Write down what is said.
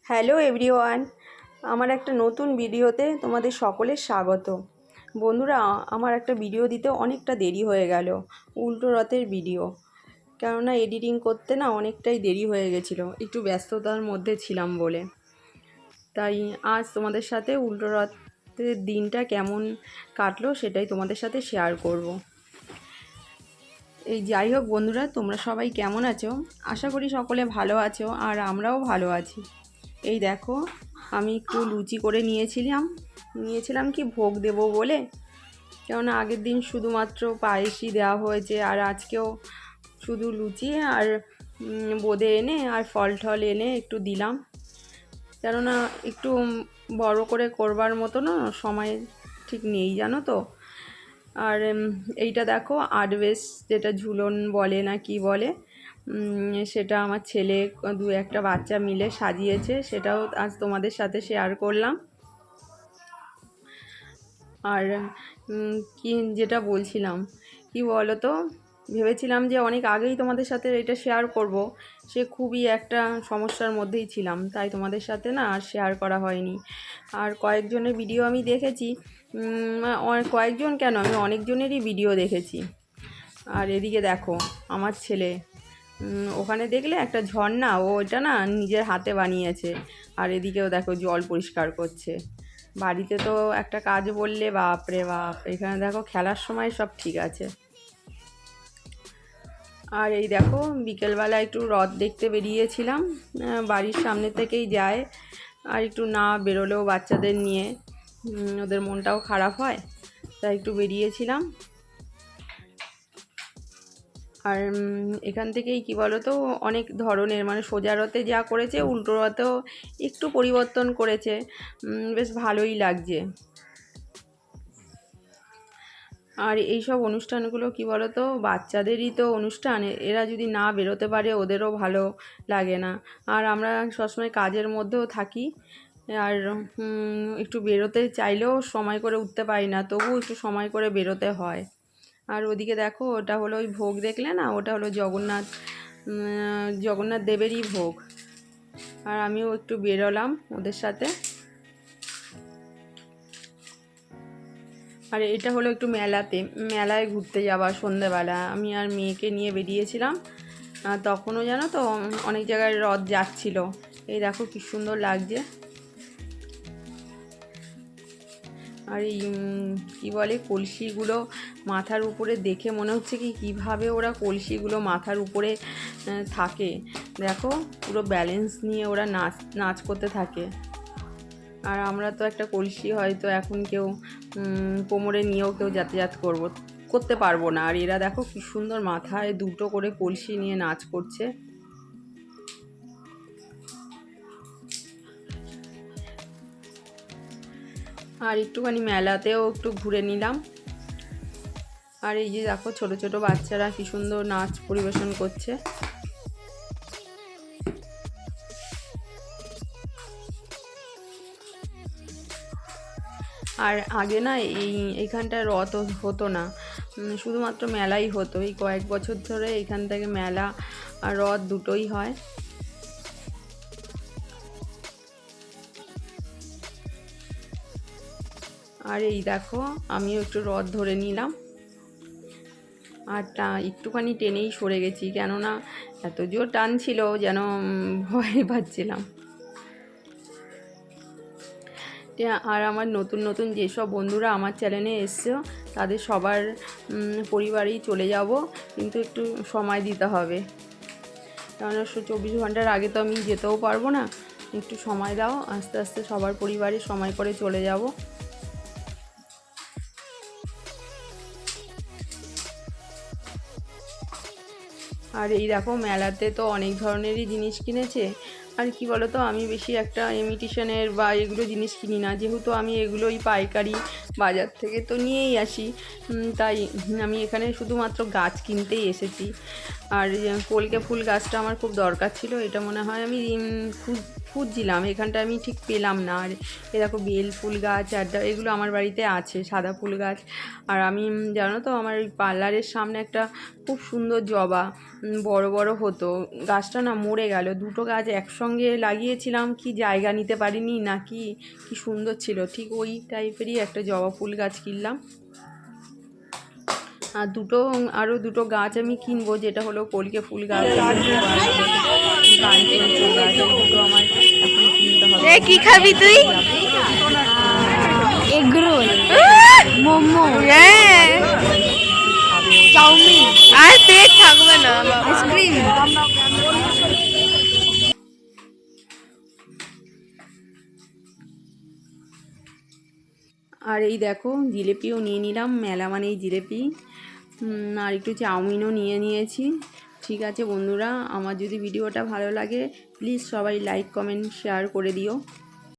Hello everyone, আমার একটা নতুন ভিডিওতে তোমাদের সকলের স্বাগত। বন্ধুরা, আমার একটা ভিডিও দিতে অনেকটা দেরি হয়ে গেল, উল্টো রথের ভিডিও। কেননা এডিটিং করতে না অনেকটাই দেরি হয়ে গেছিলো, একটু ব্যস্ততার মধ্যে ছিলাম বলে। তাই আজ তোমাদের সাথে উল্টো রথের দিনটা কেমন কাটলো সেটাই তোমাদের সাথে শেয়ার করব। এই যাই হোক বন্ধুরা, তোমরা সবাই কেমন আছো? আশা করি সকলে ভালো আছো, আর আমরাও ভালো আছি। এই দেখো, আমি একটু লুচি করে নিয়েছিলাম কি ভোগ দেব বলে। কেননা আগের দিন শুধুমাত্র পায়েসই দেওয়া হয়েছে, আর আজকেও শুধু লুচি আর বোঁদে এনে আর ফল টল এনে একটু দিলাম। কেননা একটু বড় করে করবার মতো না সময় ঠিক নেই, জানো তো। আর এইটা দেখো, আডভেস যেটা ঝুলন বলে না কি বলে, সেটা আমার ছেলে দু একটা বাচ্চা মিলে সাজিয়েছে, সেটাও আজ তোমাদের সাথে শেয়ার করলাম। আর কি যেটা বলছিলাম, কি বলো তো, ভেবেছিলাম যে অনেক আগেই তোমাদের সাথে এটা শেয়ার করব, সে খুবই একটা সমস্যার মধ্যেই ছিলাম, তাই তোমাদের সাথে না আর শেয়ার করা হয়নি। আর কয়েকজনের ভিডিও আমি দেখেছি, কয়েকজন কেন, আমি অনেকজনেরই ভিডিও দেখেছি। আর এদিকে দেখো আমার ছেলে, ওখানে দেখলে একটা ঝর্ণা, ও ওইটা না নিজের হাতে বানিয়েছে। আর এদিকেও দেখো জল পরিষ্কার করছে। বাড়িতে তো একটা কাজ বললে বাপ রে বাপ, এখানে দেখো খেলার সময় সব ঠিক আছে। আর এই দেখো, বিকেলবেলা একটু রথ দেখতে বেরিয়েছিলাম, বাড়ির সামনে থেকেই যায়। আর একটু না বেরোলেও বাচ্চাদের নিয়ে ওদের মনটাও খারাপ হয়, তাই একটু বেরিয়েছিলাম। আর এখান থেকেই কি বলো তো, অনেক ধরনের, মানে সোজা রথে যা করেছে উল্টো রথেও একটু পরিবর্তন করেছে, বেশ ভালোই লাগছে। আর এই সব অনুষ্ঠানগুলো কি বলো তো, বাচ্চাদেরই তো অনুষ্ঠান, এরা যদি না বেরোতে পারে ওদেরও ভালো লাগে না। আর আমরা সবসময় কাজের মধ্যেও থাকি, আর একটু বেরোতে চাইলেও সময় করে উঠতে পারি না, তবুও একটু সময় করে বেরোতে হয়। আর ওদিকে দেখো, ওটা হলো ওই ভোগ দেখলে না, ওটা হলো জগন্নাথ দেবেরই ভোগ। আর আমিও একটু বেরোলাম ওদের সাথে। আর এটা হলো একটু মেলায় ঘুরতে যাওয়া, সন্ধেবেলা আমি আর মেয়েকে নিয়ে বেরিয়েছিলাম। তখনও জানো তো অনেক জায়গায় রথ যাচ্ছিল। এই দেখো কি সুন্দর লাগছে। আর এই কী বলে, কলসিগুলো মাথার উপরে দেখে মনে হচ্ছে কি কীভাবে ওরা কলসিগুলো মাথার উপরে থাকে। দেখো পুরো ব্যালেন্স নিয়ে ওরা নাচ করতে থাকে। আর আমরা তো একটা কলসি হয়তো এখন কেউ কোমরে নিয়েও কেউ যাতায়াত করতে পারবো না। আর এরা দেখো কি সুন্দর মাথায় দুটো করে কলসি নিয়ে নাচ করছে। আর একটুখানি মেলাতেও একটু ঘুরে নিলাম। আর এই যে দেখো ছোট ছোট বাচ্চারা কি সুন্দর নাচ পরিবেশন করছে। আর আগে না এইখানটা রথ হতো না, শুধুমাত্র মেলাই হতো। এই কয়েক বছর ধরে এইখান থেকে মেলা আর রথ দুটোই হয়। আর এই দেখো, আমিও একটু রথ ধরে নিলাম। আর একটুখানি টেনেই সরে গেছি, কেননা এত জোর টান ছিল যেন ভয় পাচ্ছিলাম। আর আমার নতুন নতুন যেসব বন্ধুরা আমার চ্যানেলে এসছো, তাদের সবার পরিবারেই চলে যাব, কিন্তু একটু সময় দিতে হবে, কেননা 24 ঘন্টার আগে তো আমি যেতেও পারবো না। একটু সময় দাও, আস্তে আস্তে সবার পরিবারে সময় করে চলে যাব। আর এই দেখো, মেলাতে তো অনেক ধরনেরই জিনিস কিনেছে। আর কি বলো তো, আমি বেশি একটা ইমিটেশনের বা এগুলো জিনিস কিনি না, যেহেতু আমি এগুলোই পাইকারি বাজার থেকে তো নিয়েই আসি। তাই আমি এখানে শুধুমাত্র গাছ কিনতেই এসেছি। আর কলকে ফুল গাছটা আমার খুব দরকার ছিল, এটা মনে হয় আমি খুঁজছিলাম, এখানটা আমি ঠিক পেলাম না। আর এ দেখো বেল ফুল গাছ এগুলো আমার বাড়িতে আছে, সাদা ফুল গাছ। আর আমি জানো তো, আমার ওই পার্লারের সামনে একটা খুব সুন্দর জবা বড় বড় হতো, গাছটা না মরে গেল, দুটো গাছ সঙ্গে লাগিয়েছিলাম, কি জায়গা নিতে পারিনি নাকি কি সুন্দর ছিল, ঠিক ওই টাইপেরই একটা জবা ফুল গাছ কিনলাম। আর আরও দুটো গাছ আমি কিনবো, যেটা হলো কলকে ফুল গাছ, কাঞ্চন গাছ, এই দুটো আমার এখন কিনতে হবে। কি খাবি তুই? এগরোল, মোমো, চাউমিন, আর পেট থাকবে না, আইসক্রিম। আর এই দেখো জিলেপিও নিয়ে নিলাম, মেলা মানেই জিলেপি। আর একটু চাউমিনও নিয়ে নিয়েছি। ঠিক আছে বন্ধুরা, আমার যদি ভিডিওটা ভালো লাগে প্লিজ সবাই লাইক কমেন্ট শেয়ার করে দিও।